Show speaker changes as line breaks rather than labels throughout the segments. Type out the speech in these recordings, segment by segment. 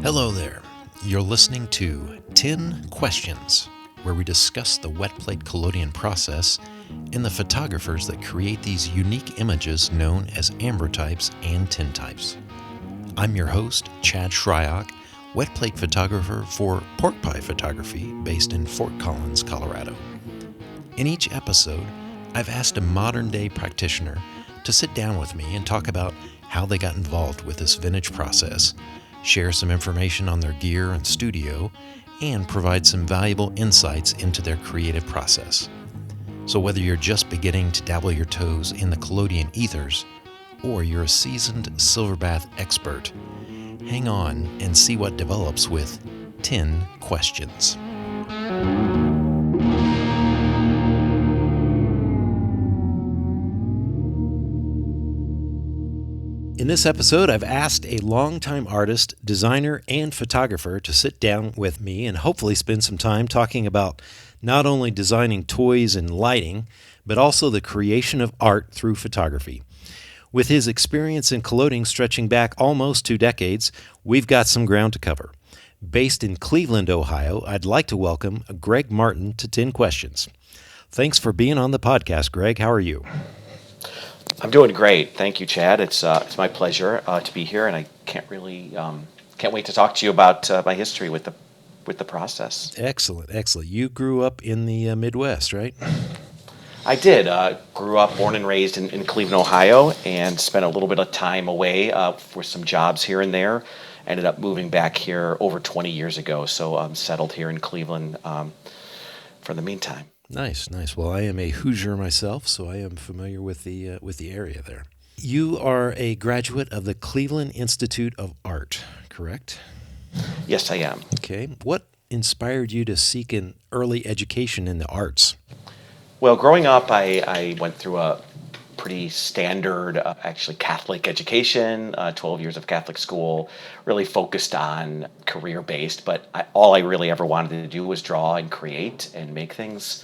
Hello there. You're listening to 10 Questions, where we discuss the wet plate collodion process and the photographers that create these unique images known as ambrotypes and tintypes. I'm your host, Chad Shryock, wet plate photographer for Pork Pie Photography based in Fort Collins, Colorado. In each episode, I've asked a modern-day practitioner to sit down with me and talk about how they got involved with this vintage process, share some information on their gear and studio, and provide some valuable insights into their creative process. So whether you're just beginning to dabble your toes in the collodion ethers, or you're a seasoned silverbath expert, hang on and see what develops with 10 Questions. In this episode, I've asked a longtime artist, designer, and photographer to sit down with me and hopefully spend some time talking about not only designing toys and lighting, but also the creation of art through photography. With his experience in colloding stretching back almost 2 decades, we've got some ground to cover. Based in Cleveland, Ohio, I'd like to welcome Greg Martin to 10 Questions. Thanks for being on the podcast, Greg. How are you?
I'm doing great. Thank you, Chad. It's my pleasure to be here, and I can't wait to talk to you about my history with the process.
Excellent. You grew up in the Midwest, right?
I did. Grew up, born and raised in Cleveland, Ohio, and spent a little bit of time away for some jobs here and there. Ended up moving back here over 20 years ago, so I'm settled here in Cleveland for the meantime.
Nice. Well, I am a Hoosier myself, so I am familiar with the area there. You are a graduate of the Cleveland Institute of Art, correct?
Yes, I am.
Okay. What inspired you to seek an early education in the arts?
Well, growing up, I went through a pretty standard, actually Catholic education, 12 years of Catholic school, really focused on career-based, but all I really ever wanted to do was draw and create and make things.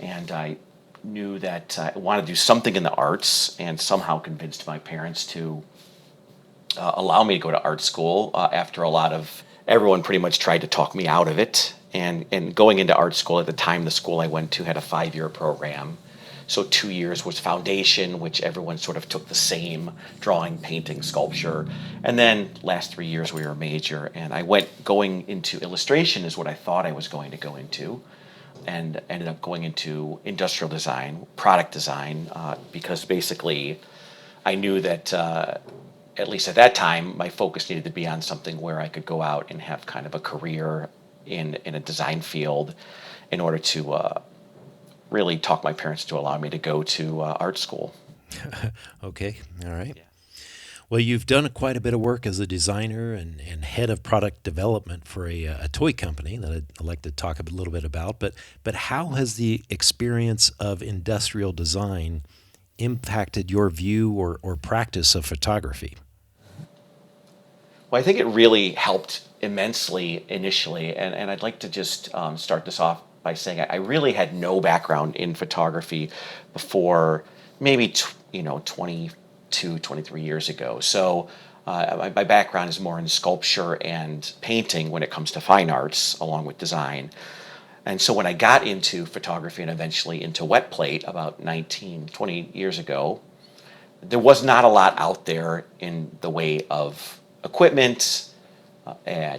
And I knew that I wanted to do something in the arts, and somehow convinced my parents to allow me to go to art school after everyone pretty much tried to talk me out of it. And going into art school at the time, the school I went to had a 5-year program. So 2 years was foundation, which everyone sort of took the same: drawing, painting, sculpture. And then last 3 years we were a major. And going into illustration is what I thought I was going to go into, and ended up going into industrial design, product design, because basically I knew that, at least at that time, my focus needed to be on something where I could go out and have kind of a career in a design field in order to really talk my parents to allow me to go to art school.
Okay, all right.
Yeah.
Well, you've done quite a bit of work as a designer and head of product development for a toy company that I'd like to talk a little bit about. But how has the experience of industrial design impacted your view or practice of photography?
Well, I think it really helped immensely initially, and I'd like to just start this off by saying I really had no background in photography before maybe 22, 23 years ago. So my background is more in sculpture and painting when it comes to fine arts, along with design. And so when I got into photography and eventually into wet plate about 19, 20 years ago, there was not a lot out there in the way of equipment,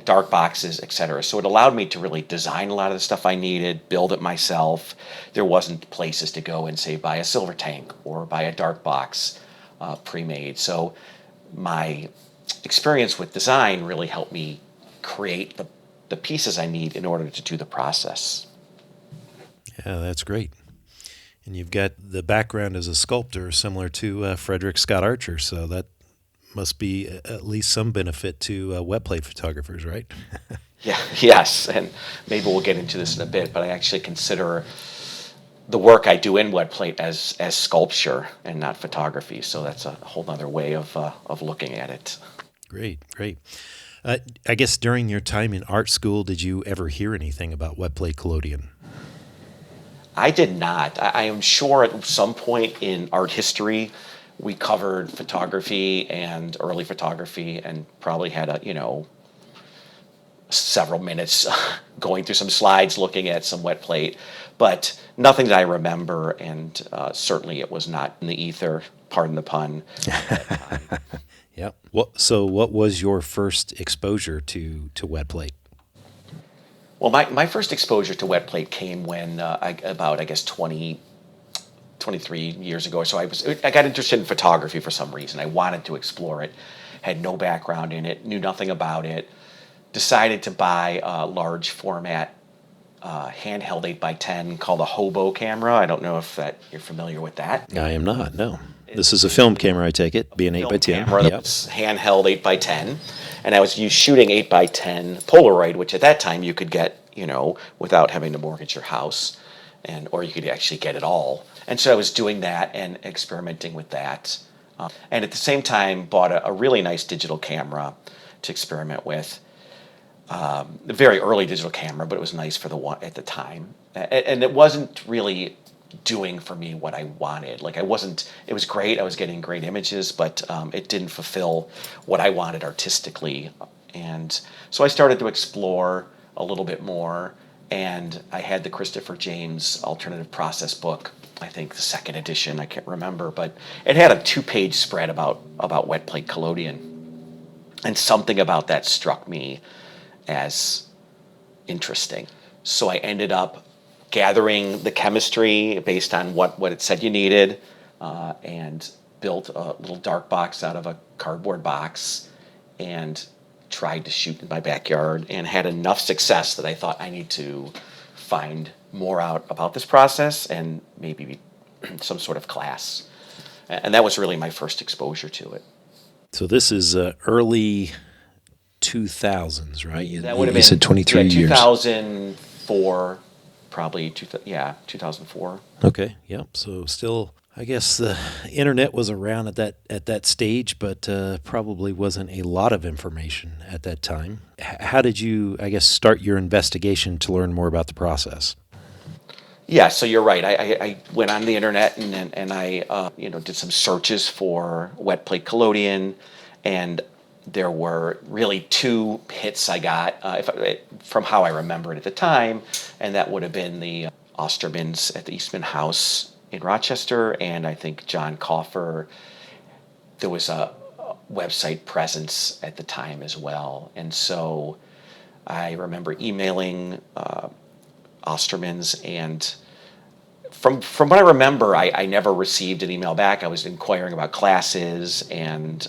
dark boxes, etc. So it allowed me to really design a lot of the stuff I needed, build it myself. There wasn't places to go and say buy a silver tank or buy a dark box pre-made. So my experience with design really helped me create the pieces I need in order to do the process.
Yeah, that's great. And you've got the background as a sculptor similar to Frederick Scott Archer, so that must be at least some benefit to wet plate photographers, right?
Yeah, yes, and maybe we'll get into this in a bit, but I actually consider the work I do in wet plate as sculpture and not photography, so that's a whole other way of looking at it.
Great. I guess during your time in art school, did you ever hear anything about wet plate collodion?
I did not. I am sure at some point in art history we covered photography and early photography and probably had several minutes going through some slides, looking at some wet plate, but nothing that I remember, and certainly it was not in the ether, pardon the pun.
Yep. So what was your first exposure to wet plate?
Well, my first exposure to wet plate came when about, I guess, 23 years ago. So I got interested in photography for some reason. I wanted to explore it, had no background in it, knew nothing about it, decided to buy a large format handheld 8x10 called a hobo camera. I don't know if that you're familiar with that.
I am not. No. This is a film camera, I take it, being 8x10.
Camera that was handheld 8x10, and I was shooting 8x10 Polaroid, which at that time you could get, without having to mortgage your house, or you could actually get it all. And so I was doing that and experimenting with that, and at the same time bought a really nice digital camera to experiment with. A very early digital camera, but it was nice for the one at the time, and it wasn't really doing for me what I wanted. Like it was great. I was getting great images, but it didn't fulfill what I wanted artistically. And so I started to explore a little bit more, and I had the Christopher James alternative process book, I think the second edition, I can't remember, but it had a 2-page spread about wet plate collodion. And something about that struck me as interesting. So I ended up gathering the chemistry based on what it said you needed, and built a little dark box out of a cardboard box and tried to shoot in my backyard, and had enough success that I thought I need to find more out about this process and maybe some sort of class. And that was really my first exposure to it.
So this is early 2000s, right?
That would have
You
been,
said 23 years.
2004, probably, 2004.
Okay, yep. So still, I guess the internet was around at that stage, but probably wasn't a lot of information at that time. How did you, I guess, start your investigation to learn more about the process?
Yeah, so you're right. I went on the internet and I did some searches for wet plate collodion, and there were really 2 hits I got from how I remember it at the time, and that would have been the Ostermans at the Eastman House in Rochester, and I think John Coffer. There was a website presence at the time as well, and so I remember emailing Ostermans, and from what I remember, I never received an email back. I was inquiring about classes, and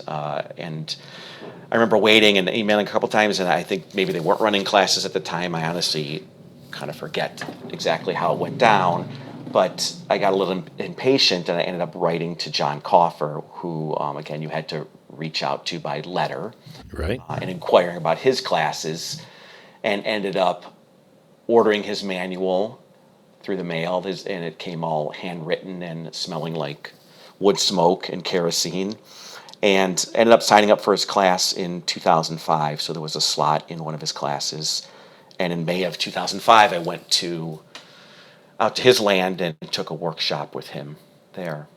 I remember waiting and emailing a couple times, and I think maybe they weren't running classes at the time. I honestly kind of forget exactly how it went down, but I got a little impatient, and I ended up writing to John Coffer, who, again, you had to reach out to by letter,
Right.
And inquiring about his classes, and ended up ordering his manual through the mail, and it came all handwritten and smelling like wood smoke and kerosene, and ended up signing up for his class in 2005. So there was a slot in one of his classes, and in May of 2005, I went out to his land and took a workshop with him there.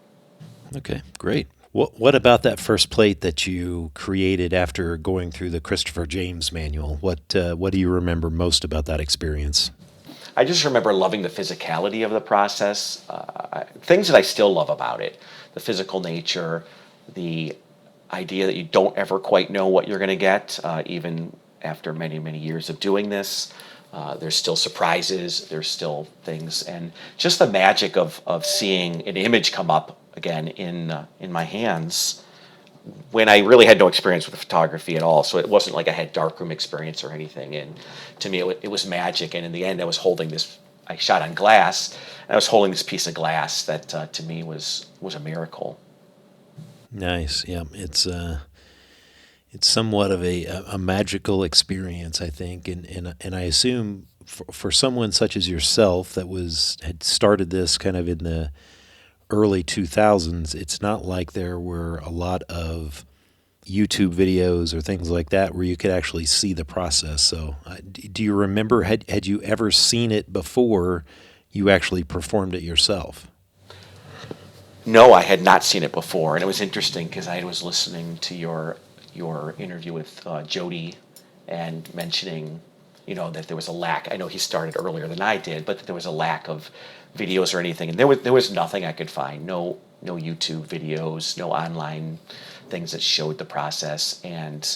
Okay, great. What about that first plate that you created after going through the Christopher James manual? What do you remember most about that experience?
I just remember loving the physicality of the process, things that I still love about it, the physical nature, the idea that you don't ever quite know what you're going to get, even after many, many years of doing this. There's still surprises, there's still things, and just the magic of seeing an image come up again in my hands when I really had no experience with photography at all. So it wasn't like I had darkroom experience or anything. And to me, it was magic. And in the end, I shot on glass, and I was holding this piece of glass that to me was a miracle.
Nice. Yeah, it's somewhat of a magical experience, I think, and I assume for someone such as yourself that had started this kind of in the early 2000s, it's not like there were a lot of YouTube videos or things like that where you could actually see the process. So do you remember, had you ever seen it before you actually performed it yourself?
No, I had not seen it before, and it was interesting because I was listening to your interview with Jody and mentioning that there was a lack. I know he started earlier than I did, but that there was a lack of videos or anything. And there was nothing I could find. No YouTube videos, no online things that showed the process. And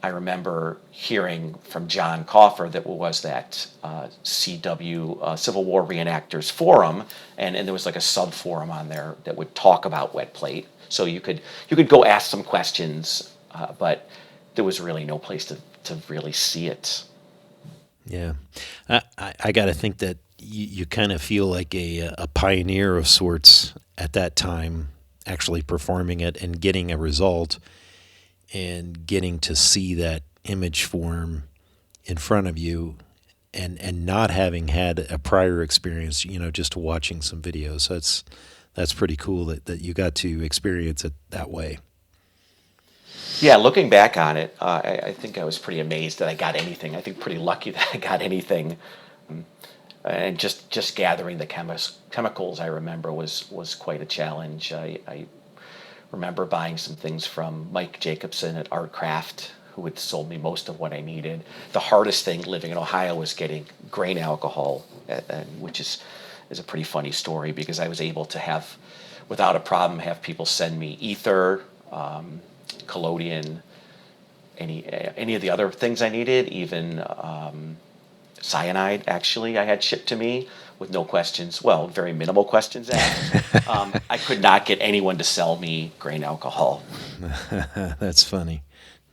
I remember hearing from John Coffer that was that CW Civil War Reenactors Forum, and there was like a sub forum on there that would talk about wet plate. So you could go ask some questions, but there was really no place to really see it.
Yeah. I got to think that you kind of feel like a pioneer of sorts at that time, actually performing it and getting a result and getting to see that image form in front of you and not having had a prior experience, just watching some videos. So that's pretty cool that you got to experience it that way.
Yeah, looking back on it, I think I was pretty amazed that I got anything. I think pretty lucky that I got anything. And just gathering the chemicals, I remember, was quite a challenge. I remember buying some things from Mike Jacobson at Art Craft, who had sold me most of what I needed. The hardest thing living in Ohio was getting grain alcohol, which is a pretty funny story, because I was able to have, without a problem, have people send me ether, collodion, any of the other things I needed, even cyanide, actually, I had shipped to me with no questions, well, very minimal questions asked. I could not get anyone to sell me grain alcohol.
That's funny.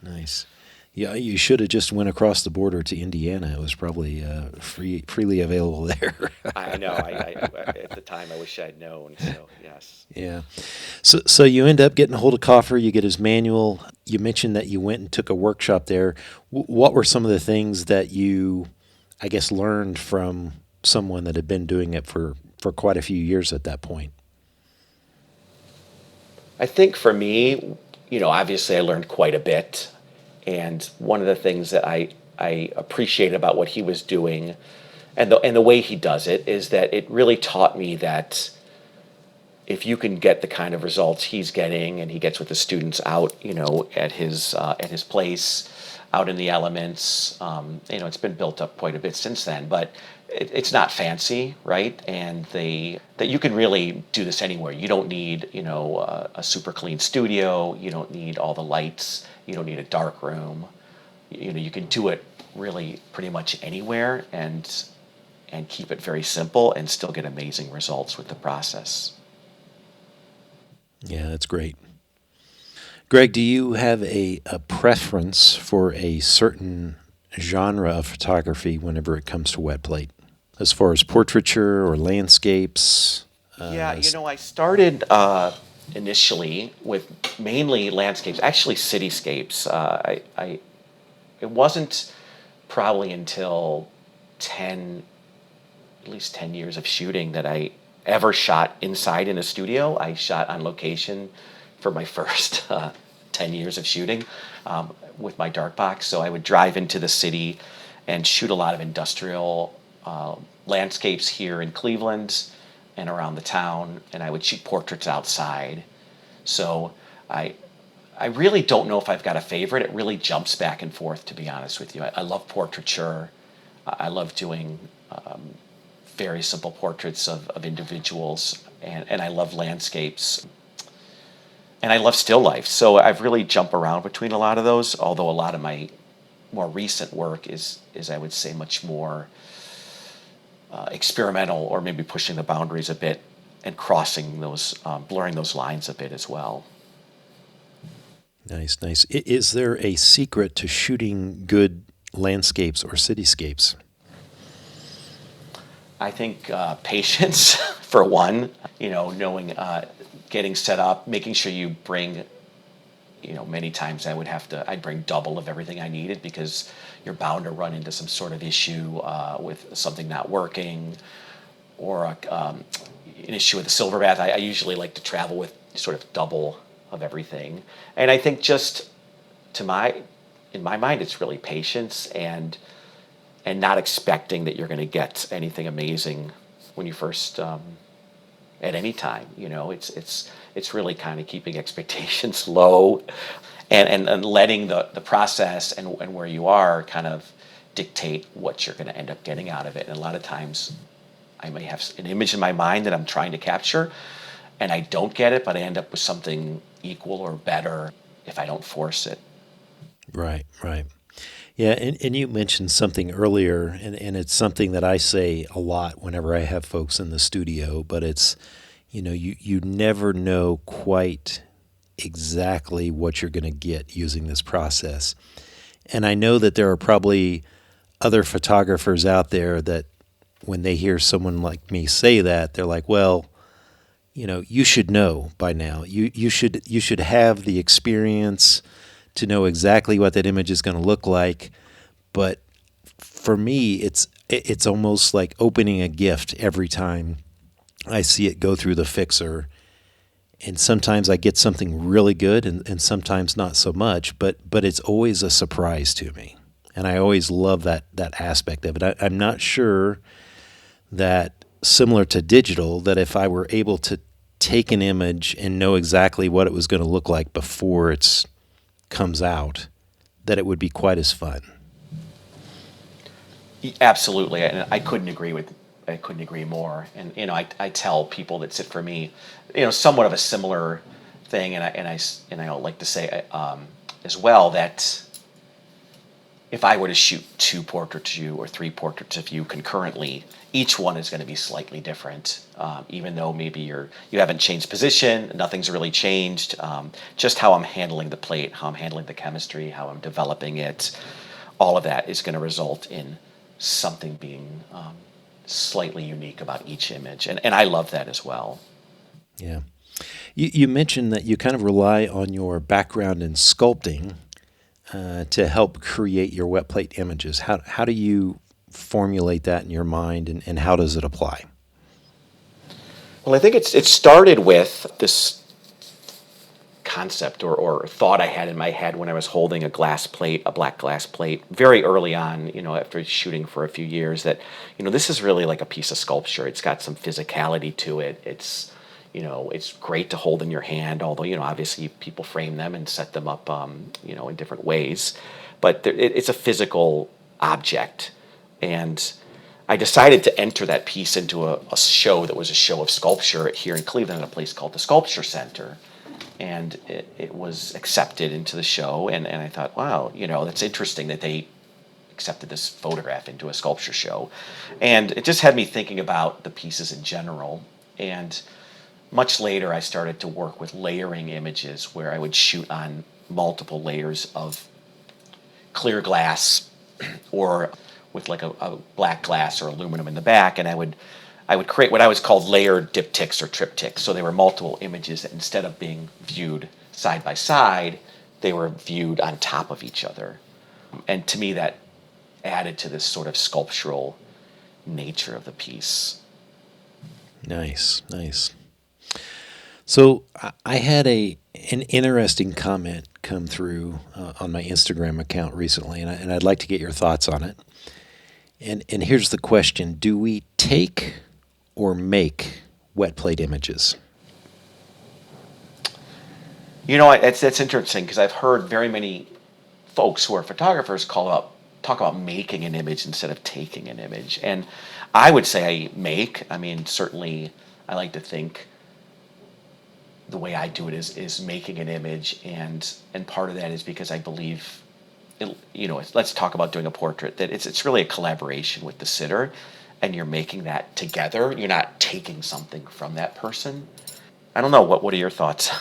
Nice. Yeah, you should have just went across the border to Indiana. It was probably freely available there.
I know. I at the time, I wish I'd known. So yes.
Yeah. So you end up getting a hold of Coffer. You get his manual. You mentioned that you went and took a workshop there. What were some of the things that you, I guess, learned from someone that had been doing it for quite a few years at that point?
I think for me, obviously I learned quite a bit. And one of the things that I appreciate about what he was doing and the way he does it is that it really taught me that if you can get the kind of results he's getting, and he gets with the students out, at his place, out in the elements, it's been built up quite a bit since then, but it's not fancy, right? And that you can really do this anywhere. You don't need, a super clean studio. You don't need all the lights. You don't need a dark room. You can do it really pretty much anywhere and keep it very simple and still get amazing results with the process.
Yeah, that's great. Greg, do you have a preference for a certain genre of photography whenever it comes to wet plate, as far as portraiture or landscapes?
Yeah, I started initially with mainly landscapes, actually cityscapes. It wasn't probably until at least 10 years of shooting that I ever shot inside in a studio. I shot on location for my first 10 years of shooting with my dark box. So I would drive into the city and shoot a lot of industrial landscapes here in Cleveland and around the town, and I would shoot portraits outside. So I really don't know if I've got a favorite. It really jumps back and forth, to be honest with you. I love portraiture. I love doing very simple portraits of individuals, and I love landscapes. And I love still life. So I've really jumped around between a lot of those, although a lot of my more recent work is I would say, much more experimental, or maybe pushing the boundaries a bit and crossing those, blurring those lines a bit as well.
Nice, nice. Is there a secret to shooting good landscapes or cityscapes?
I think patience, for one, knowing, getting set up, making sure you bring, many times I'd bring double of everything I needed, because you're bound to run into some sort of issue with something not working, or an issue with the silver bath. I usually like to travel with sort of double of everything. And I think just in my mind, it's really patience and not expecting that you're going to get anything amazing when you first, at any time. It's really kind of keeping expectations low and letting the process and where you are kind of dictate what you're going to end up getting out of it. And a lot of times I may have an image in my mind that I'm trying to capture, and I don't get it, but I end up with something equal or better if I don't force it.
Right, right. Yeah, and you mentioned something earlier, and it's something that I say a lot whenever I have folks in the studio, but it's, you never know quite exactly what you're going to get using this process. And I know that there are probably other photographers out there that when they hear someone like me say that, they're like, well, you should know by now. You should have the experience to know exactly what that image is going to look like. But for me, it's almost like opening a gift every time I see it go through the fixer. And sometimes I get something really good, and sometimes not so much. But it's always a surprise to me, and I always love that aspect of it. I'm not sure that, similar to digital, that if I were able to take an image and know exactly what it was going to look like before it comes out, that it would be quite as fun.
Absolutely, and I couldn't agree more. And I tell people that sit for me, somewhat of a similar thing, and I like to say as well that if I were to shoot 2 portraits of you or 3 portraits of you concurrently, each one is going to be slightly different. Even though maybe you haven't changed position, nothing's really changed. Just how I'm handling the plate, how I'm handling the chemistry, how I'm developing it, all of that is going to result in something being slightly unique about each image, and I love that as well.
Yeah. You mentioned that you kind of rely on your background in sculpting to help create your wet plate images. How do you formulate that in your mind, and how does it apply?
Well, I think it started with this concept or thought I had in my head when I was holding a black glass plate, very early on, after shooting for a few years, that, this is really like a piece of sculpture. It's got some physicality to it. It's great to hold in your hand, although, obviously people frame them and set them up, in different ways. But it's a physical object. And I decided to enter that piece into a show that was a show of sculpture here in Cleveland at a place called the Sculpture Center. And it was accepted into the show, and I thought, wow, that's interesting that they accepted this photograph into a sculpture show. And it just had me thinking about the pieces in general. And much later, I started to work with layering images where I would shoot on multiple layers of clear glass or with like a black glass or aluminum in the back, and I would create what I was called layered diptychs or triptychs. So they were multiple images that, instead of being viewed side by side, they were viewed on top of each other. And to me, that added to this sort of sculptural nature of the piece.
Nice, nice. So I had an interesting comment come through on my Instagram account recently, and I'd like to get your thoughts on it. And here's the question: do we take or make wet plate images?
That's interesting, because I've heard very many folks who are photographers talk about making an image instead of taking an image. And I would say I make. I mean, certainly I like to think the way I do it is making an image, and part of that is because I believe, let's talk about doing a portrait, that it's really a collaboration with the sitter, and you're making that together. You're not taking something from that person. I don't know. What are your thoughts?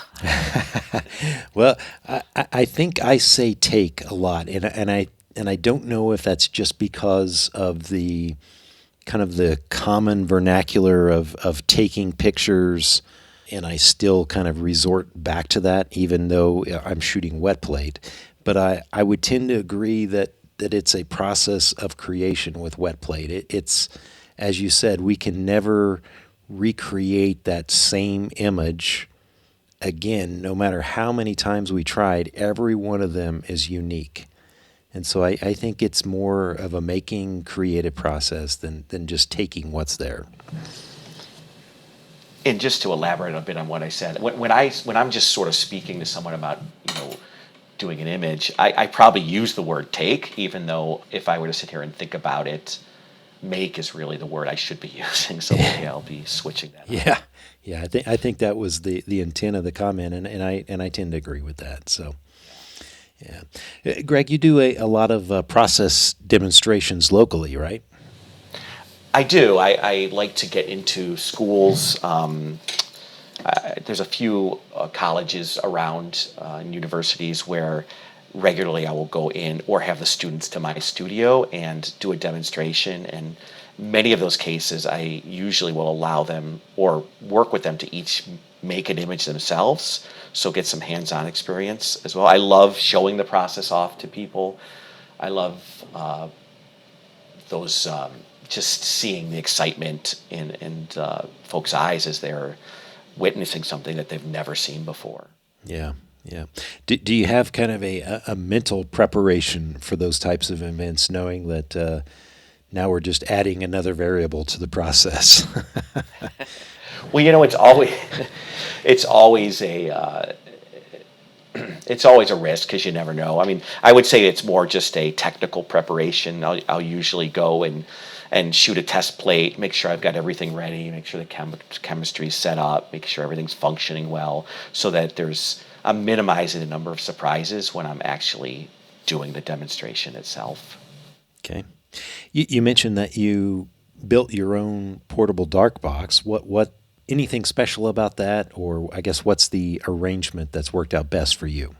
Well, I think I say take a lot, and I don't know if that's just because of the kind of the common vernacular of taking pictures, and I still kind of resort back to that, even though I'm shooting wet plate. But I would tend to agree that it's a process of creation with wet plate. It's, as you said, we can never recreate that same image again, no matter how many times we tried. Every one of them is unique. And so I think it's more of a making creative process than just taking what's there.
And just to elaborate a bit on what I said, when I'm just sort of speaking to someone about, doing an image. I probably use the word take, even though if I were to sit here and think about it, make is really the word I should be using. So maybe I'll be switching that up.
Yeah, yeah. I think that was the intent of the comment, and I tend to agree with that. So, yeah, Greg, you do a lot of process demonstrations locally, right?
I do. I like to get into schools. There's a few colleges around and universities where regularly I will go in or have the students to my studio and do a demonstration. And many of those cases, I usually will allow them or work with them to each make an image themselves, so get some hands-on experience as well. I love showing the process off to people. I love those just seeing the excitement in folks' eyes as they're witnessing something that they've never seen before.
Yeah, yeah. Do you have kind of a mental preparation for those types of events, knowing that now we're just adding another variable to the process?
Well, it's always it's always a it's always a risk because you never know. I mean, I would say it's more just a technical preparation. I'll usually go and shoot a test plate, make sure I've got everything ready, make sure the chemistry is set up, make sure everything's functioning well, so that I'm minimizing the number of surprises when I'm actually doing the demonstration itself.
Okay. You mentioned that you built your own portable dark box. What anything special about that, or I guess what's the arrangement that's worked out best for you?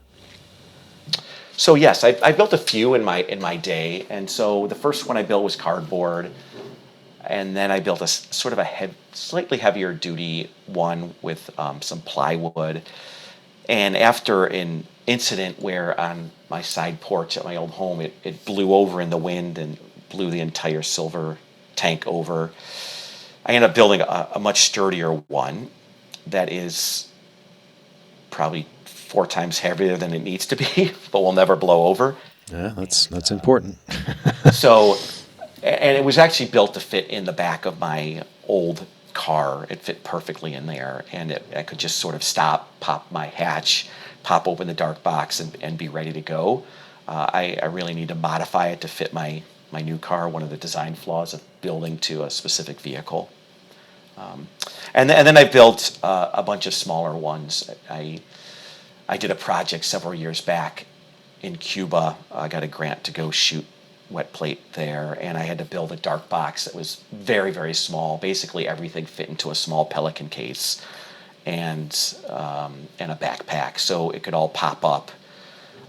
So yes, I built a few in my day, and so the first one I built was cardboard, and then I built a sort of slightly heavier duty one with some plywood. And after an incident where on my side porch at my old home, it blew over in the wind and blew the entire silver tank over, I ended up building a much sturdier one that is probably 4 times heavier than it needs to be, but will never blow over.
Yeah, that's
And
that's important.
so, and it was actually built to fit in the back of my old car. It fit perfectly in there, and I could just sort of stop, pop my hatch, pop open the dark box, and be ready to go. I really need to modify it to fit my new car, one of the design flaws of building to a specific vehicle. And then I built a bunch of smaller ones. I did a project several years back in Cuba. I got a grant to go shoot wet plate there, and I had to build a dark box that was very, very small. Basically, everything fit into a small Pelican case and and a backpack, so it could all pop up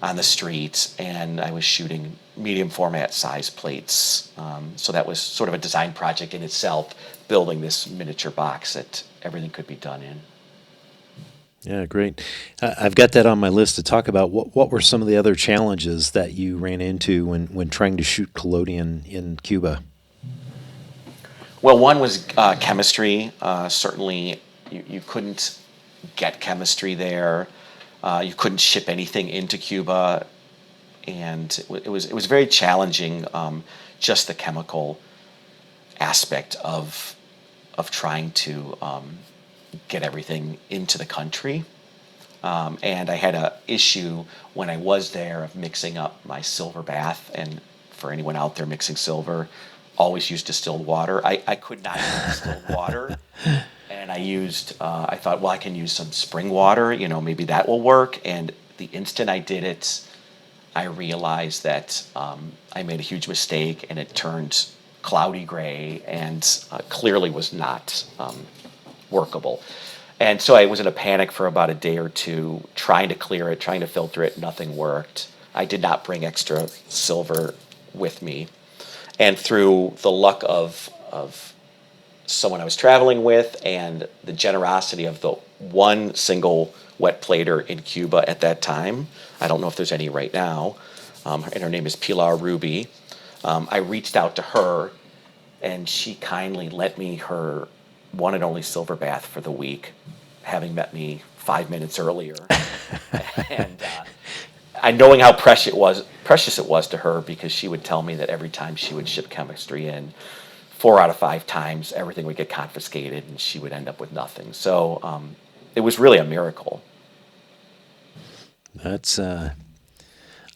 on the streets. And I was shooting medium format size plates, so that was sort of a design project in itself, building this miniature box that everything could be done in.
Yeah, great. I've got that on my list to talk about. What were some of the other challenges that you ran into when trying to shoot collodion in Cuba?
Well, one was chemistry. Certainly, you couldn't get chemistry there. You couldn't ship anything into Cuba, and it was very challenging. Just the chemical aspect of trying to get everything into the country. And I had a issue when I was there of mixing up my silver bath. And for anyone out there mixing silver, always use distilled water. I could not use distilled water. And I thought, well, I can use some spring water, maybe that will work. And the instant I did it, I realized that I made a huge mistake, and it turned cloudy gray and clearly was not workable. And so I was in a panic for about a day or two, trying to clear it, trying to filter it. Nothing worked. I did not bring extra silver with me. And through the luck of someone I was traveling with and the generosity of the one single wet plater in Cuba at that time, I don't know if there's any right now, and her name is Pilar Ruby, I reached out to her, and she kindly lent me her one and only silver bath for the week, having met me 5 minutes earlier. And I knowing how precious it was to her, because she would tell me that every time she would ship chemistry in, 4 out of 5 times everything would get confiscated and she would end up with nothing. So it was really a miracle.
That's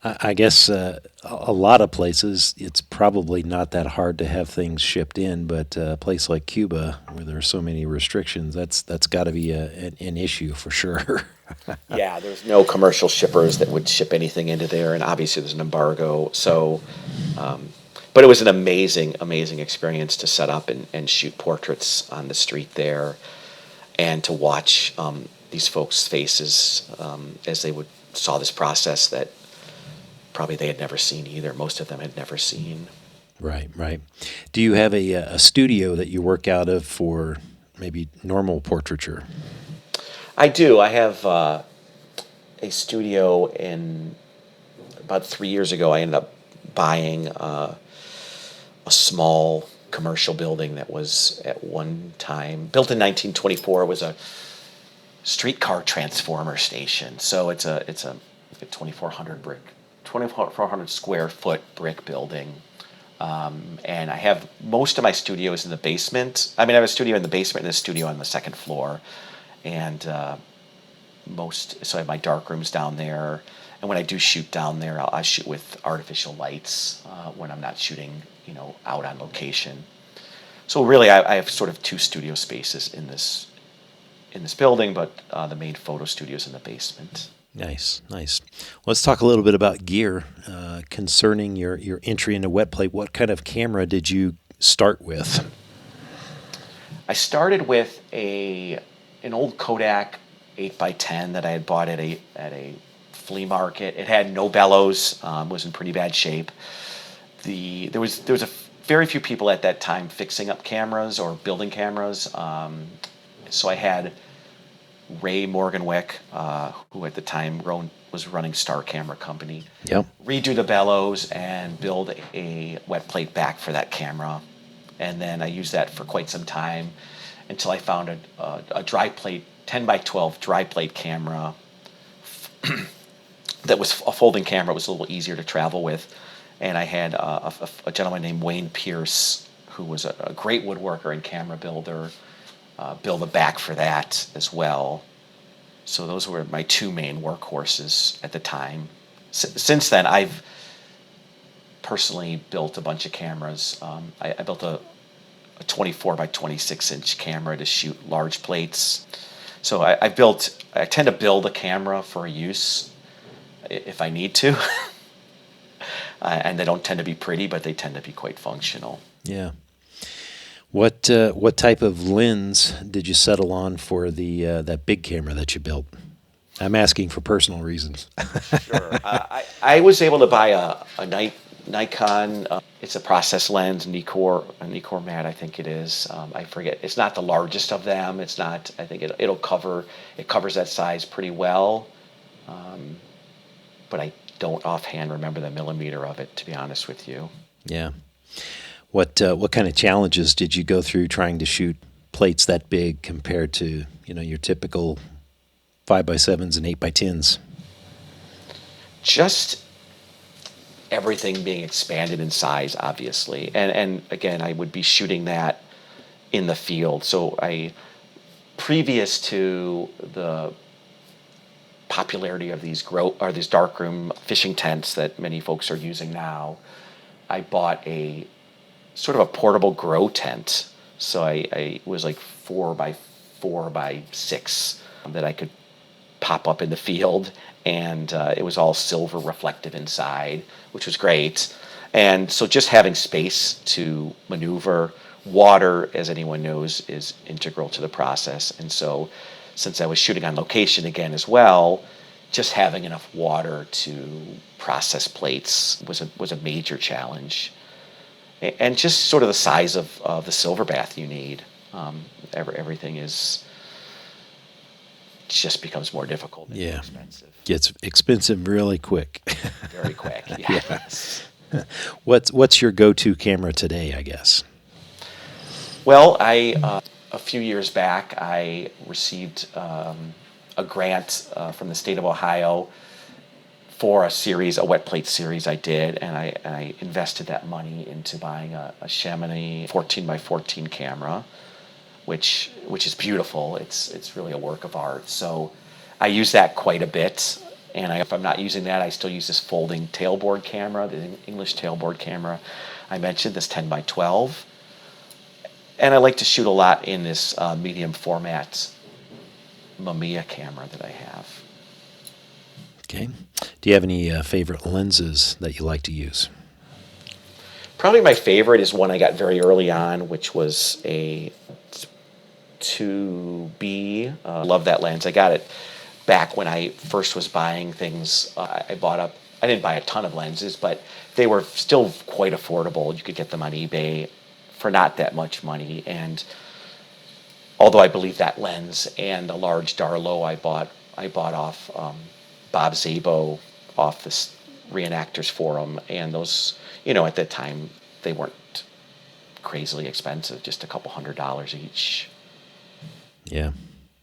I guess a lot of places it's probably not that hard to have things shipped in, but a place like Cuba where there are so many restrictions, that's got to be an issue for sure.
Yeah, there's no commercial shippers that would ship anything into there, and obviously there's an embargo. So, but it was an amazing, amazing experience to set up and shoot portraits on the street there, and to watch these folks' faces as they would saw this process that probably they had never seen either. Most of them had never seen.
Right, right. Do you have a studio that you work out of for maybe normal portraiture?
I do. I have a studio in about 3 years ago. I ended up buying a small commercial building that was at one time built in 1924. It was a streetcar transformer station. So it's a 2,400 brick, 2,400 square foot brick building. And I have most of my studios in the basement. I mean, I have a studio in the basement and a studio on the second floor, and so I have my dark rooms down there. And when I do shoot down there, I shoot with artificial lights when I'm not shooting, out on location. So really, I have sort of two studio spaces in this building, but the main photo studio is in the basement.
Nice, nice. Let's talk a little bit about gear concerning your entry into wet plate. What kind of camera did you start with?
I started with an old Kodak 8x10 that I had bought at a flea market. It had no bellows, was in pretty bad shape. There was a very few people at that time fixing up cameras or building cameras. So I had Ray Morganwick, who at the time was running Star Camera Company,
Yep.
redo the bellows and build a wet plate back for that camera. And then I used that for quite some time until I found a dry plate, 10x12 dry plate camera that was a folding camera. It was a little easier to travel with. And I had a gentleman named Wayne Pierce, who was a great woodworker and camera builder, build a back for that as well. So those were my two main workhorses at the time. Since then, I've personally built a bunch of cameras. I built a 24 by 26 inch camera to shoot large plates. So I tend to build a camera for use if I need to. And they don't tend to be pretty, but they tend to be quite functional.
Yeah. What type of lens did you settle on for that big camera that you built? I'm asking for personal reasons.
Sure. I was able to buy a Nikon. It's a process lens, Nikkor Mat, I think it is. I forget. It's not the largest of them. It's not. I think it covers that size pretty well. But I don't offhand remember the millimeter of it, to be honest with you.
Yeah. What kind of challenges did you go through trying to shoot plates that big compared to your typical 5x7s and 8x10s?
Just everything being expanded in size, obviously, and again, I would be shooting that in the field. So previous to the popularity of these darkroom fishing tents that many folks are using now, I bought a sort of a portable grow tent. So I was like 4x4x6 that I could pop up in the field, and it was all silver reflective inside, which was great. And so just having space to maneuver. Water, as anyone knows, is integral to the process. And so since I was shooting on location again as well, just having enough water to process plates was a major challenge. And just sort of the size of the silver bath you need. Everything just becomes more difficult and more expensive.
Gets expensive really quick.
Very quick, yes.
What's your go-to camera today, I guess?
Well, a few years back, I received a grant from the state of Ohio for a wet plate series I did, and I invested that money into buying a Chamonix 14x14 camera, which is beautiful. It's really a work of art. So I use that quite a bit And if I'm not using that, I still use this folding tailboard camera, the English tailboard camera I mentioned, this 10 by 12. And I like to shoot a lot in this medium format Mamiya camera that I have.
Okay. Do you have any favorite lenses that you like to use?
Probably my favorite is one I got very early on, which was a 2B. Love that lens. I got it back when I first was buying things. I didn't buy a ton of lenses, but they were still quite affordable. You could get them on eBay for not that much money. And although I believe that lens and a large Darlo I bought off Bob Szabo off this Reenactors Forum, and those, at that time, they weren't crazily expensive, just a couple $100 each.
Yeah.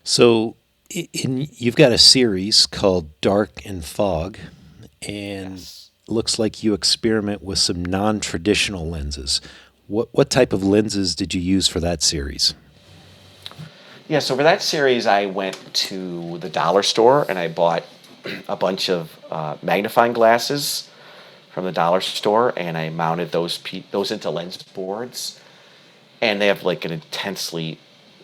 So you've got a series called Dark and Fog, and
Yes.
looks like you experiment with some non-traditional lenses. What type of lenses did you use for that series?
Yeah, so for that series, I went to the dollar store and I bought a bunch of magnifying glasses from the dollar store, and I mounted those into lens boards, and they have like an intensely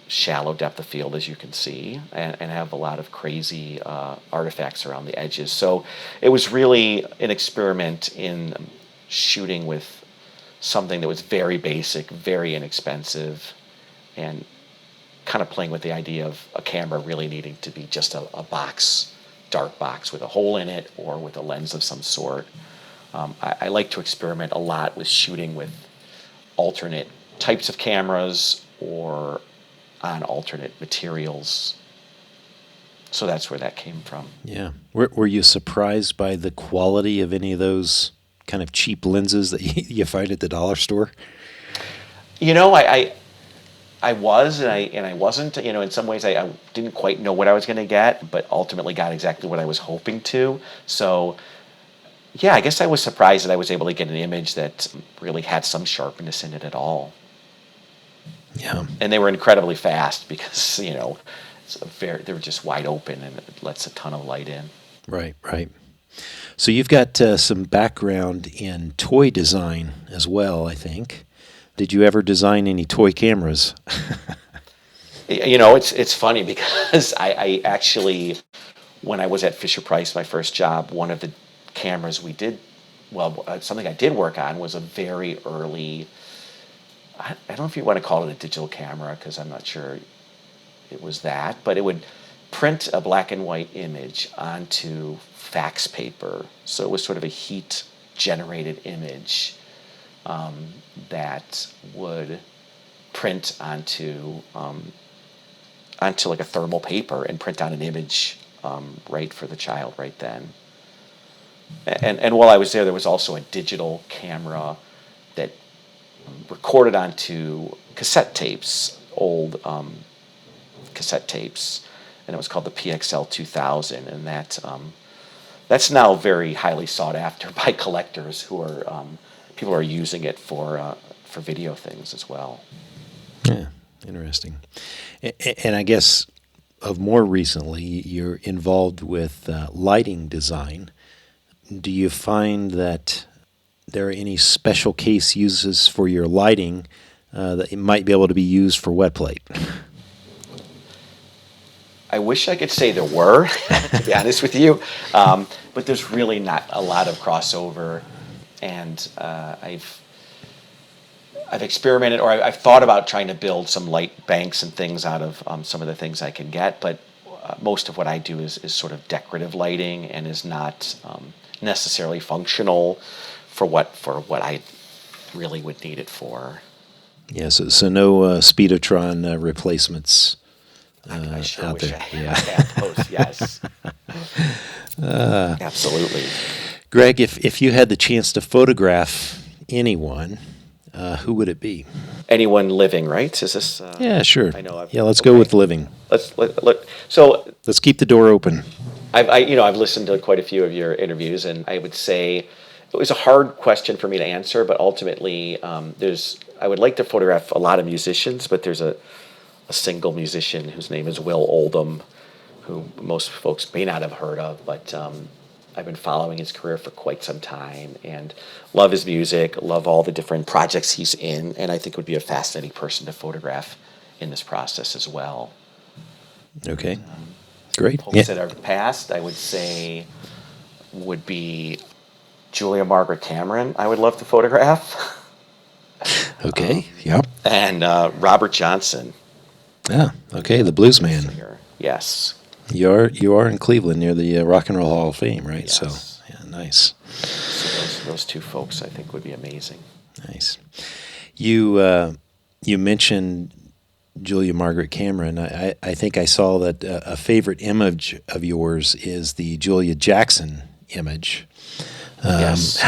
shallow depth of field, as you can see, and have a lot of crazy artifacts around the edges. So it was really an experiment in shooting with something that was very basic, very inexpensive, and kind of playing with the idea of a camera really needing to be just a box, dark box with a hole in it or with a lens of some sort. I like to experiment a lot with shooting with alternate types of cameras or on alternate materials. So that's where that came from.
Yeah. Were you surprised by the quality of any of those kind of cheap lenses that you find at the dollar store?
I was and I wasn't. In some ways I didn't quite know what I was going to get, but ultimately got exactly what I was hoping to. So yeah, I guess I was surprised that I was able to get an image that really had some sharpness in it at all.
Yeah.
And they were incredibly fast because they were just wide open and it lets a ton of light in.
Right, right. So you've got some background in toy design as well, I think. Did you ever design any toy cameras?
It's funny because I actually, when I was at Fisher-Price, my first job, one of the cameras we did, something I did work on was a very early, I don't know if you want to call it a digital camera because I'm not sure it was that, but it would print a black and white image onto fax paper. So it was sort of a heat generated image that would print onto like a thermal paper and print out an image right for the child right then. And while I was there was also a digital camera that recorded onto cassette tapes, old cassette tapes, and it was called the PXL 2000, and that's now very highly sought after by collectors who are people are using it for video things as well.
Yeah, interesting. And I guess of more recently, you're involved with lighting design. Do you find that there are any special case uses for your lighting that it might be able to be used for wet plate?
I wish I could say there were, to be honest with you, but there's really not a lot of crossover, and I've experimented, or I've thought about trying to build some light banks and things out of some of the things I can get, but most of what I do is sort of decorative lighting and is not necessarily functional for what I really would need it for.
Yeah, so no Speedotron replacements
I sure
out
wish
there.
I had those, yes. Absolutely.
Greg, if you had the chance to photograph anyone, who would it be?
Anyone living, right? Is this?
Yeah, sure.
I know.
Let's go with living.
So
Let's keep the door open.
I've listened to quite a few of your interviews, and I would say it was a hard question for me to answer, but ultimately, I would like to photograph a lot of musicians, but there's a single musician whose name is Will Oldham, who most folks may not have heard of, but I've been following his career for quite some time and love his music, love all the different projects he's in, and I think would be a fascinating person to photograph in this process as well.
Okay. Great.
Folks that are passed, I would say, would be Julia Margaret Cameron, I would love to photograph.
Okay. Yep.
And Robert Johnson.
Yeah. Okay. The blues man.
Singer. Yes.
You are in Cleveland near the Rock and Roll Hall of Fame, right?
Yes.
So yeah, nice.
So those two folks, I think, would be amazing.
Nice. You mentioned Julia Margaret Cameron. I think I saw that a favorite image of yours is the Julia Jackson image.
Yes.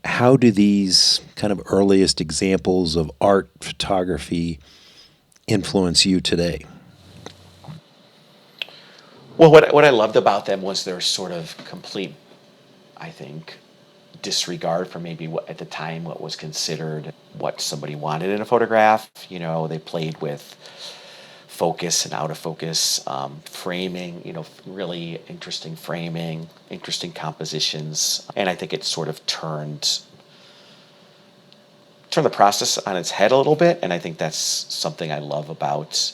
How do these kind of earliest examples of art photography influence you today?
Well, what I loved about them was their sort of complete, I think, disregard for maybe what at the time what was considered what somebody wanted in a photograph. You know, they played with focus and out of focus, framing, you know, really interesting framing, interesting compositions. And I think it sort of turned the process on its head a little bit. And I think that's something I love about,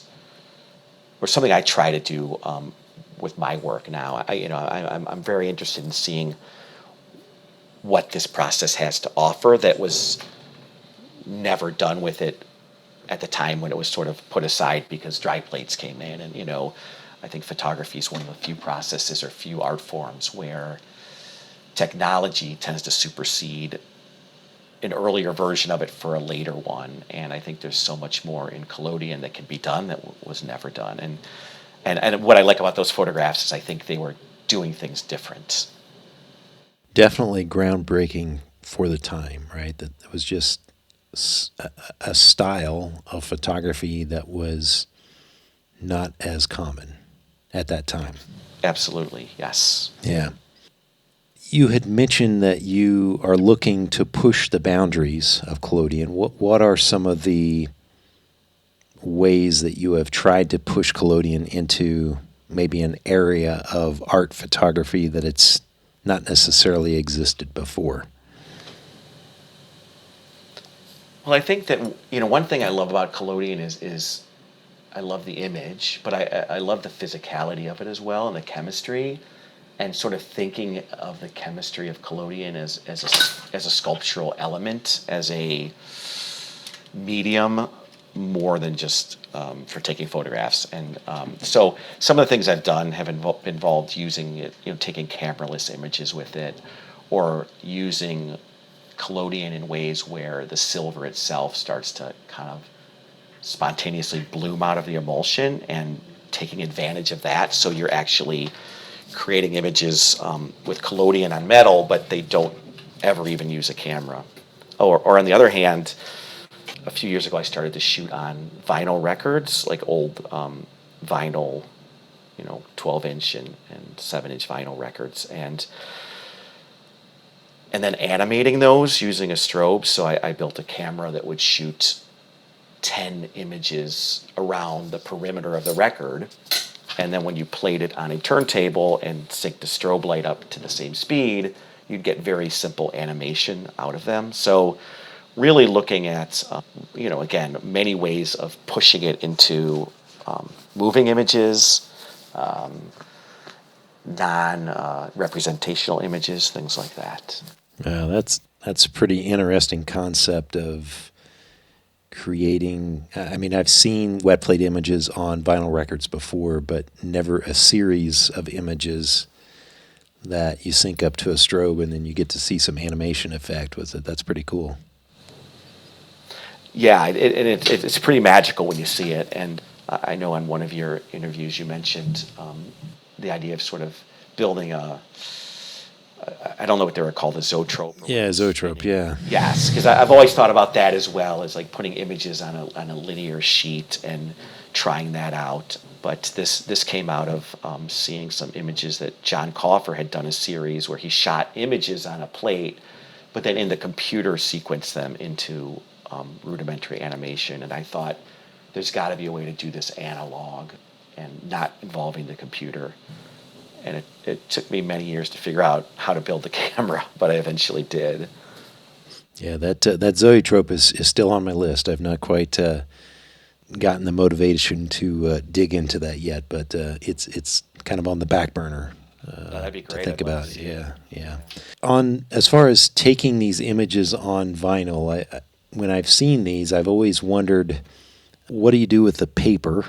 or something I try to do with my work now. I'm very interested in seeing what this process has to offer that was never done with it at the time when it was sort of put aside because dry plates came in. And, you know, I think photography is one of the few processes or few art forms where technology tends to supersede an earlier version of it for a later one. And I think there's so much more in collodion that can be done that was never done. And what I like about those photographs is I think they were doing things different.
Definitely groundbreaking for the time, right? That it was just a style of photography that was not as common at that time.
Absolutely, yes.
Yeah. You had mentioned that you are looking to push the boundaries of collodion. What are some of the ways that you have tried to push collodion into maybe an area of art photography that it's not necessarily existed before?
Well, I think that, you know, one thing I love about collodion is I love the image, but I love the physicality of it as well and the chemistry, and sort of thinking of the chemistry of collodion as a sculptural element, as a medium more than just for taking photographs. And so some of the things I've done have involved using it, you know, taking cameraless images with it, or using collodion in ways where the silver itself starts to kind of spontaneously bloom out of the emulsion and taking advantage of that. So you're actually creating images with collodion on metal, but they don't ever even use a camera. Or on the other hand, a few years ago I started to shoot on vinyl records, like old vinyl, you know, 12-inch and 7-inch vinyl records, and then animating those using a strobe. So I built a camera that would shoot 10 images around the perimeter of the record. And then when you played it on a turntable and sync the strobe light up to the same speed, you'd get very simple animation out of them. So really looking at, you know, again, many ways of pushing it into moving images, non-representational images, things like that.
That's a pretty interesting concept of creating. I mean, I've seen wet plate images on vinyl records before, but never a series of images that you sync up to a strobe and then you get to see some animation effect with it. That's pretty cool.
Yeah, it's pretty magical when you see it. And I know on one of your interviews you mentioned the idea of sort of building I don't know what they were called, a zoetrope.
Yeah, zoetrope, yeah.
Yes, because I've always thought about that as well, as like putting images on a linear sheet and trying that out. But this came out of seeing some images that John Coffer had done a series where he shot images on a plate, but then in the computer sequenced them into rudimentary animation. And I thought, there's got to be a way to do this analog. and not involving the computer. And it took me many years to figure out how to build the camera, but I eventually did.
Yeah, that zoetrope is still on my list. I've not quite gotten the motivation to dig into that yet, but it's kind of on the back burner
That'd be
to
great.
think
I'd love to
about.
see it.
Yeah, yeah.
Yeah.
On as far as taking these images on vinyl, when I've seen these, I've always wondered, what do you do with the paper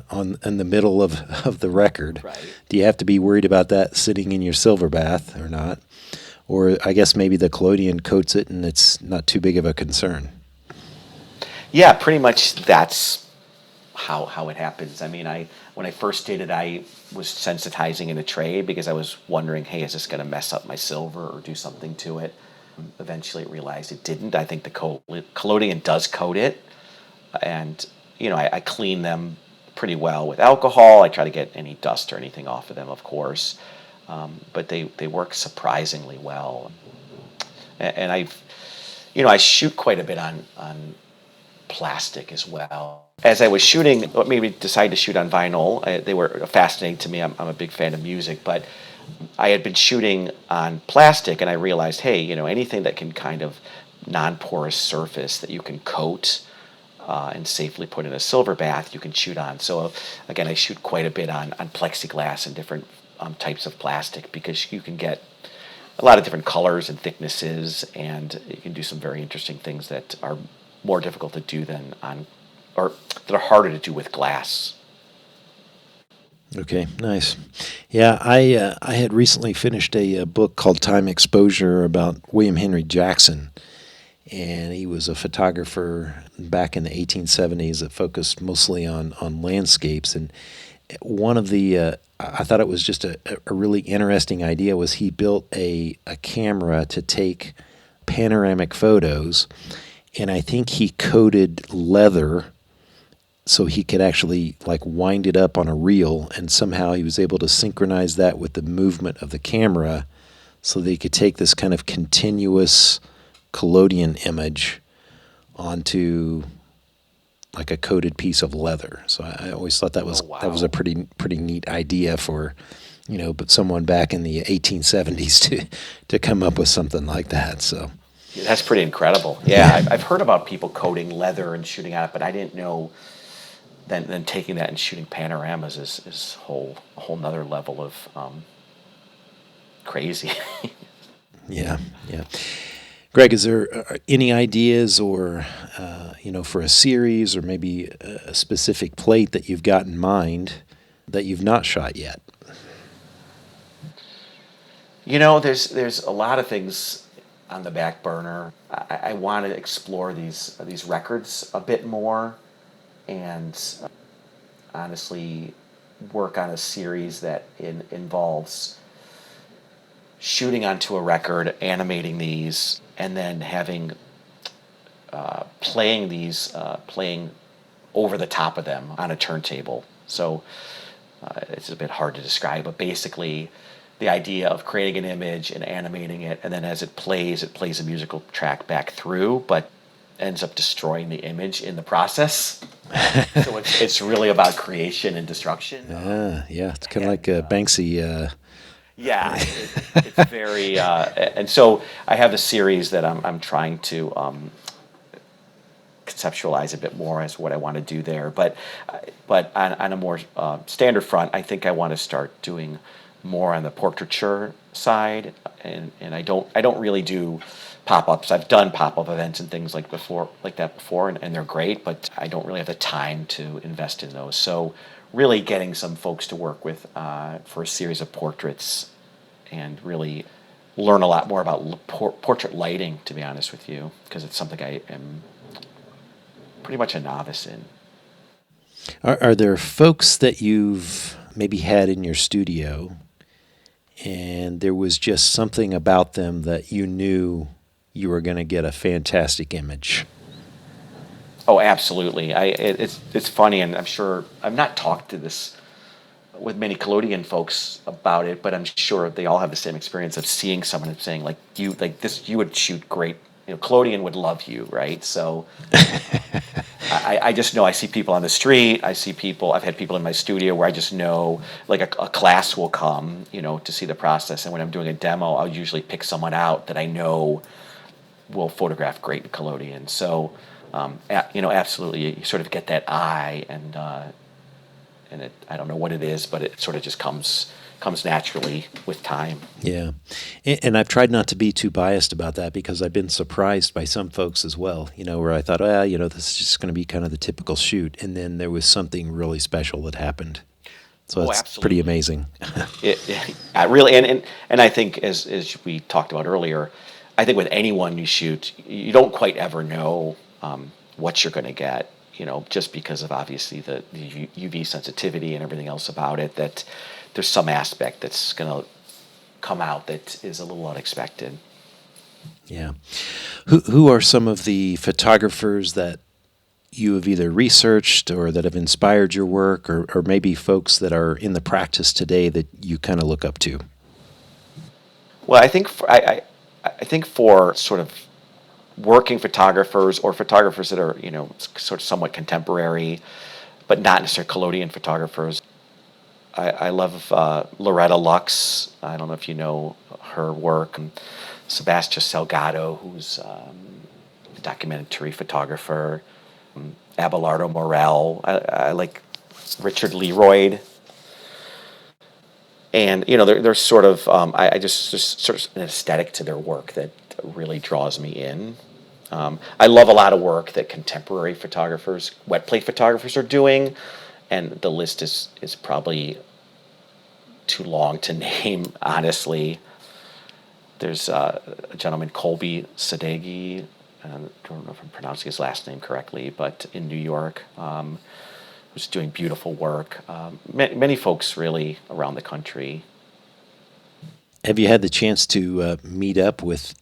on in the middle of the record?
Right.
Do you have to be worried about that sitting in your silver bath or not? Or I guess maybe the collodion coats it and it's not too big of a concern.
Yeah, pretty much that's how it happens. I mean, I when I first did it, I was sensitizing in a tray because I was wondering, hey, is this going to mess up my silver or do something to it? Eventually, realized it didn't. I think the collodion does coat it, and I clean them pretty well with alcohol. I try to get any dust or anything off of them, of course, but they work surprisingly well. And I shoot quite a bit on plastic as well. As I was shooting, what made me decide to shoot on vinyl, they were fascinating to me. I'm a big fan of music, but I had been shooting on plastic and I realized, hey, anything that can kind of non-porous surface that you can coat and safely put in a silver bath, you can shoot on. So again, I shoot quite a bit on plexiglass and different types of plastic because you can get a lot of different colors and thicknesses, and you can do some very interesting things that are more difficult to do than on, or that are harder to do with glass.
Okay, nice. Yeah, I had recently finished a book called Time Exposure about William Henry Jackson, and he was a photographer back in the 1870s that focused mostly on landscapes. And one of the I thought it was just a really interesting idea was he built a camera to take panoramic photos, and I think he coated leather so he could actually like wind it up on a reel, and somehow he was able to synchronize that with the movement of the camera so that he could take this kind of continuous collodion image onto like a coated piece of leather. So I always thought that
Oh,
was a
wow.
pretty neat idea for, but someone back in the 1870s to come up with something like that. So
Yeah, that's pretty incredible. Yeah,
yeah,
I've heard about people coating leather and shooting at it, but I didn't know then taking that and shooting panoramas is a whole nother level of crazy.
yeah, yeah. Greg, is there any ideas or for a series or maybe a specific plate that you've got in mind that you've not shot yet?
There's a lot of things on the back burner. I want to explore these records a bit more, and honestly, work on a series that involves shooting onto a record, animating these, and then having playing over the top of them on a turntable. So it's a bit hard to describe, but basically the idea of creating an image and animating it, and then as it plays a musical track back through, but ends up destroying the image in the process. So it's really about creation and destruction.
Yeah, it's kind of like
And
Banksy.
Yeah, it's very, and so I have a series that I'm trying to conceptualize a bit more as what I want to do there. But on a more standard front, I think I want to start doing more on the portraiture side, and I don't really do pop-ups. I've done pop-up events and things like that before, and they're great, but I don't really have the time to invest in those. So really getting some folks to work with for a series of portraits and really learn a lot more about portrait lighting, to be honest with you, because it's something I am pretty much a novice in.
Are there folks that you've maybe had in your studio and there was just something about them that you knew you were going to get a fantastic image?
Oh, absolutely. It's funny, and I'm sure I've not talked to this with many collodion folks about it, but I'm sure they all have the same experience of seeing someone and saying like you would shoot great. Collodion would love you, right? So I just know I see people on the street. I've had people in my studio where I just know, like a class will come, to see the process. And when I'm doing a demo, I'll usually pick someone out that I know will photograph great in collodion. So, absolutely, you sort of get that eye, and I don't know what it is, but it sort of just comes naturally with time.
Yeah. And I've tried not to be too biased about that because I've been surprised by some folks as well, where I thought, this is just going to be kind of the typical shoot. And then there was something really special that happened. So it's
Absolutely.
pretty amazing.
It really, and I think as we talked about earlier, I think with anyone you shoot, you don't quite ever know what you're going to get, just because of obviously the UV sensitivity and everything else about it, that there's some aspect that's going to come out that is a little unexpected.
Yeah. Who are some of the photographers that you have either researched or that have inspired your work, or maybe folks that are in the practice today that you kind of look up to?
Well, I think for sort of working photographers or photographers that are sort of somewhat contemporary, but not necessarily collodion photographers, I love Loretta Lux. I don't know if you know her work. And Sebastian Salgado, who's a documentary photographer. Abelardo Morel. I like Richard Leroyd. And there's sort of I just there's sort of an aesthetic to their work that really draws me in. I love a lot of work that contemporary photographers, wet plate photographers, are doing, and the list is probably too long to name, honestly. There's a gentleman, Colby Sadeghi. I don't know if I'm pronouncing his last name correctly, but in New York, who's doing beautiful work. Many folks really around the country.
Have you had the chance to meet up with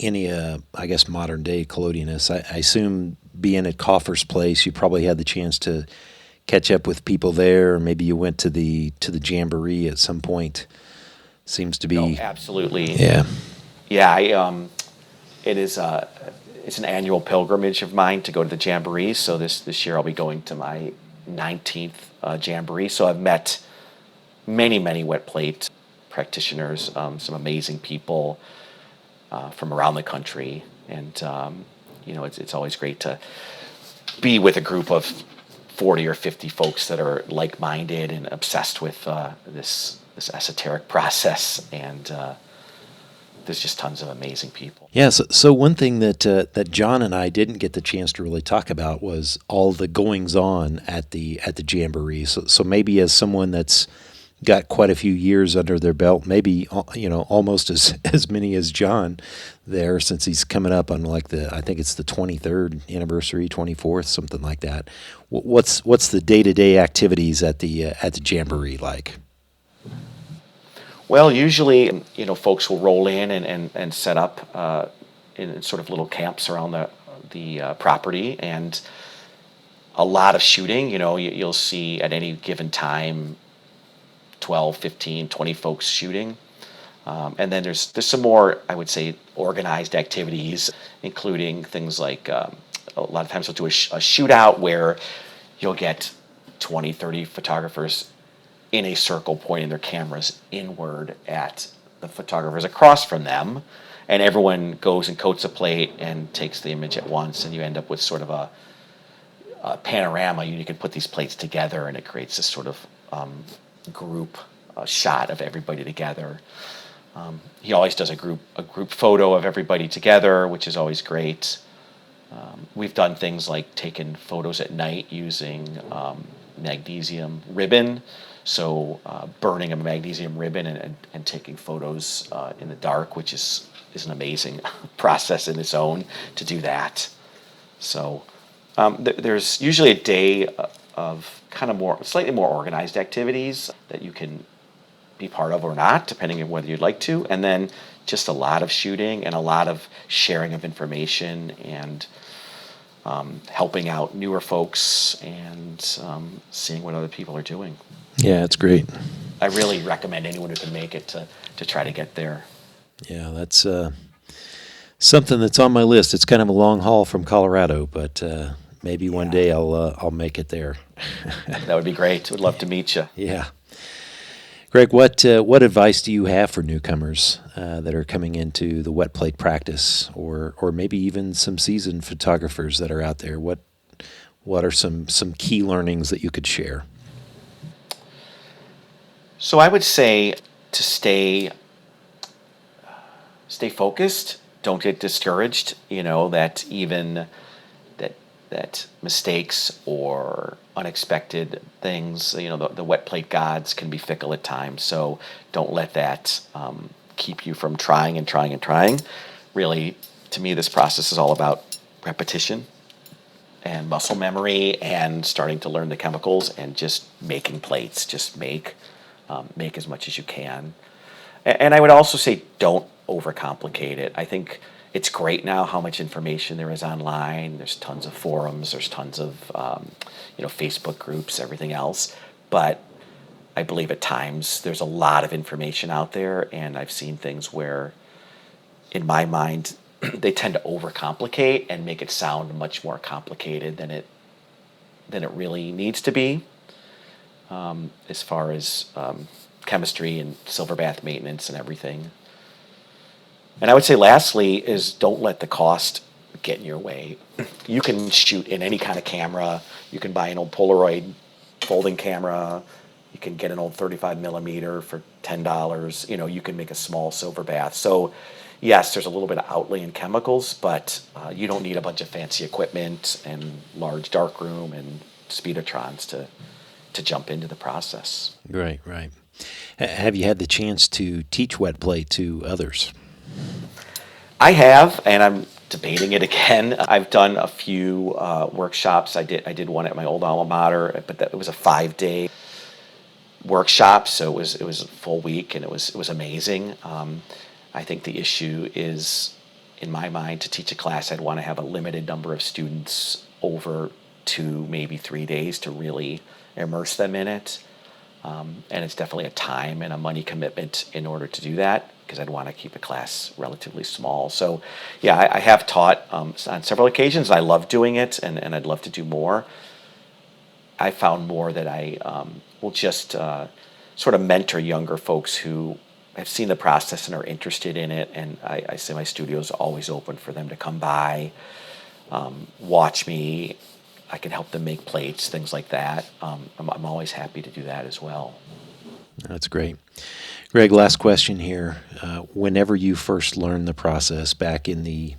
any, I guess, modern day collodionists? I assume being at Coffer's Place, you probably had the chance to catch up with people there, or maybe you went to the Jamboree at some point. Seems to be.
Oh, absolutely.
Yeah.
Yeah. It is. It's an annual pilgrimage of mine to go to the Jamboree. So this year I'll be going to my 19th Jamboree. So I've met many wet plate practitioners, some amazing people from around the country, and it's always great to be with a group of 40 or 50 folks that are like-minded and obsessed with this esoteric process, and there's just tons of amazing people.
Yeah. So one thing that John and I didn't get the chance to really talk about was all the goings on at the Jamboree. So maybe as someone that's got quite a few years under their belt, maybe almost as many as John there, since he's coming up on I think it's the 23rd anniversary, 24th, something like that. What's the day-to-day activities at the Jamboree like?
Well, usually, folks will roll in and set up in sort of little camps around the property, and a lot of shooting. You'll see at any given time 12, 15, 20 folks shooting. And then there's some more, I would say, organized activities, including things like a lot of times we'll do a shootout where you'll get 20, 30 photographers in a circle pointing their cameras inward at the photographers across from them, and everyone goes and coats a plate and takes the image at once, and you end up with sort of a panorama. You can put these plates together, and it creates this sort of group shot of everybody together. He always does a group photo of everybody together, which is always great. We've done things like taken photos at night using magnesium ribbon. So burning a magnesium ribbon and taking photos in the dark, which is an amazing process in its own to do that. So there's usually a day of kind of slightly more organized activities that you can be part of or not, depending on whether you'd like to. And then just a lot of shooting and a lot of sharing of information and helping out newer folks and seeing what other people are doing.
Yeah, it's great.
I really recommend anyone who can make it to try to get there.
Yeah, that's something that's on my list. It's kind of a long haul from Colorado, but Maybe one
Yeah,
day I'll make it there.
that would be great. Would love to meet you.
Yeah. Greg, what advice do you have for newcomers that are coming into the wet plate practice, or maybe even some seasoned photographers that are out there? What are some key learnings that you could share?
So I would say to stay focused. Don't get discouraged. You know that even that that mistakes or unexpected things. You know the wet plate gods can be fickle at times. So don't let that keep you from trying and trying and trying. Really, to me, this process is all about repetition and muscle memory and starting to learn the chemicals and just making plates. Just make as much as you can. And I would also say don't overcomplicate it. I think it's great now how much information there is online. There's tons of forums. There's tons of Facebook groups, everything else. But I believe at times there's a lot of information out there, and I've seen things where, in my mind, they tend to overcomplicate and make it sound much more complicated than it really needs to be. As far as chemistry and silver bath maintenance and everything. And I would say, lastly, is don't let the cost get in your way. You can shoot in any kind of camera. You can buy an old Polaroid folding camera. You can get an old 35 millimeter for $10. You know, you can make a small silver bath. So, yes, there's a little bit of outlay in chemicals, but you don't need a bunch of fancy equipment and large darkroom and speedotrons to jump into the process.
Right, right. Have you had the chance to teach wet plate to others?
I have, and I'm debating it again. I've done a few workshops. I did one at my old alma mater, but it was a 5-day workshop, so it was a full week, and it was amazing. I think the issue is, in my mind, to teach a class, I'd want to have a limited number of students over 2, maybe 3 days to really immerse them in it. And it's definitely a time and a money commitment in order to do that, because I'd want to keep a class relatively small. So, yeah, I have taught on several occasions. I love doing it, and I'd love to do more. I found more that I will just sort of mentor younger folks who have seen the process and are interested in it. And I say my studio is always open for them to come by, watch me. I can help them make plates, things like that. I'm always happy to do that as well.
That's great. Greg, last question here. Whenever you first learned the process back in the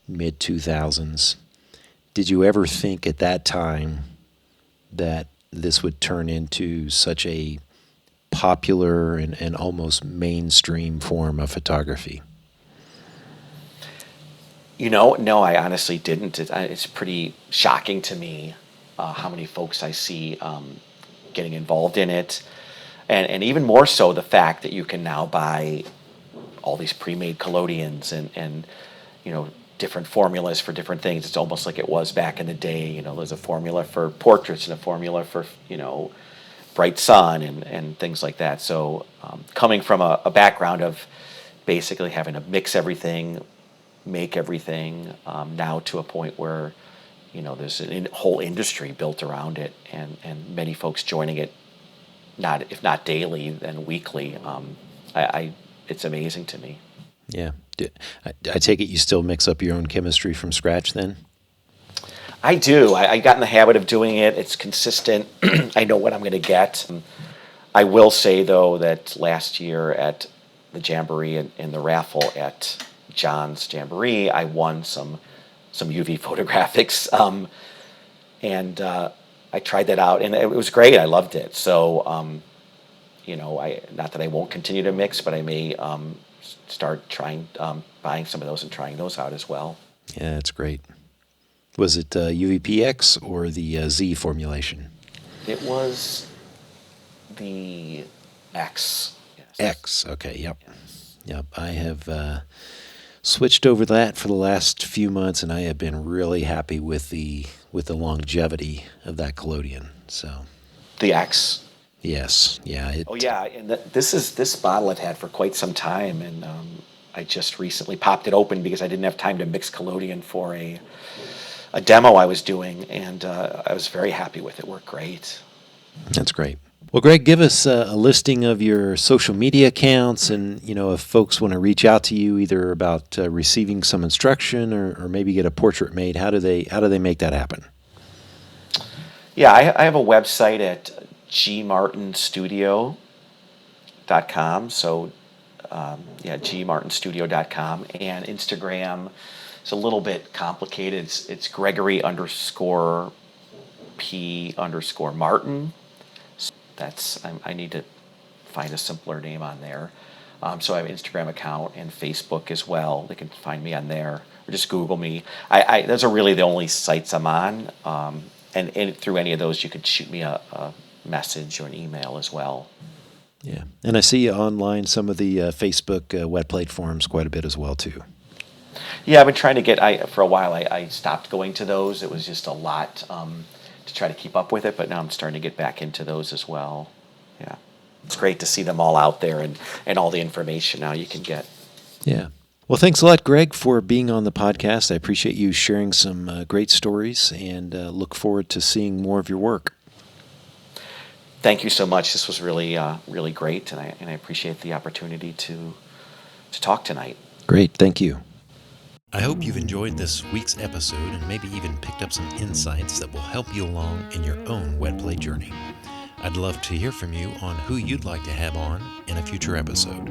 mid 2000s, did you ever think at that time that this would turn into such a popular and almost mainstream form of photography?
No, I honestly didn't. It's pretty shocking to me how many folks I see getting involved in it. And even more so the fact that you can now buy all these pre-made collodions and different formulas for different things. It's almost like it was back in the day. There's a formula for portraits and a formula for bright sun and things like that. So coming from a background of basically having to mix everything, make everything, now to a point where there's a whole industry built around it, and many folks joining it, not if not daily, then weekly. It's amazing to me.
Yeah. I take it you still mix up your own chemistry from scratch then?
I do. I got in the habit of doing it. It's consistent. I know what I'm going to get. I will say, though, that last year at the Jamboree and in the raffle at John's Jamboree, I won some UV photographics, and I tried that out, and it was great. I loved it. So, I not that I won't continue to mix, but I may start trying buying some of those and trying those out as well.
Yeah, that's great. Was it UVPX or the Z formulation?
It was the X. Yes.
X. Okay. Yep.
Yes.
Yep. I have switched over that for the last few months, and I have been really happy with the longevity of that collodion. So.
The X.
Yes. Yeah.
Oh yeah, and this bottle I've had for quite some time, and I just recently popped it open because I didn't have time to mix collodion for a a demo I was doing, and I was very happy with it. It worked great.
That's great. Well, Greg, give us a listing of your social media accounts, and if folks want to reach out to you either about receiving some instruction or maybe get a portrait made, how do they make that happen?
Yeah, I have a website at gmartinstudio.com. So, gmartinstudio.com, and Instagram. It's a little bit complicated. It's Gregory_P_Martin. I need to find a simpler name on there. So I have an Instagram account and Facebook as well. They can find me on there, or just Google me. Those are really the only sites I'm on. And through any of those, you could shoot me a message or an email as well.
Yeah, and I see you online some of the Facebook wet plate forums quite a bit as well too.
Yeah, I've been trying to get. For a while, I stopped going to those. It was just a lot to try to keep up with it. But now I'm starting to get back into those as well. Yeah, it's great to see them all out there and all the information now you can get.
Yeah. Well, thanks a lot, Greg, for being on the podcast. I appreciate you sharing some great stories, and look forward to seeing more of your work.
Thank you so much. This was really, really great, and I appreciate the opportunity to talk tonight.
Great. Thank you. I hope you've enjoyed this week's episode and maybe even picked up some insights that will help you along in your own wet plate journey. I'd love to hear from you on who you'd like to have on in a future episode.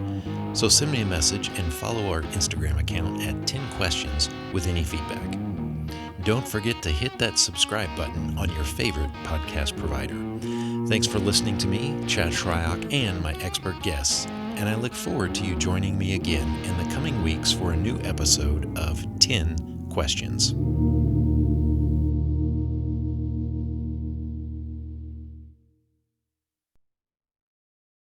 So send me a message and follow our Instagram account at 10 Questions with any feedback. Don't forget to hit that subscribe button on your favorite podcast provider. Thanks for listening to me, Chad Shryock, and my expert guests, and I look forward to you joining me again in the coming weeks for a new episode of 10 Questions.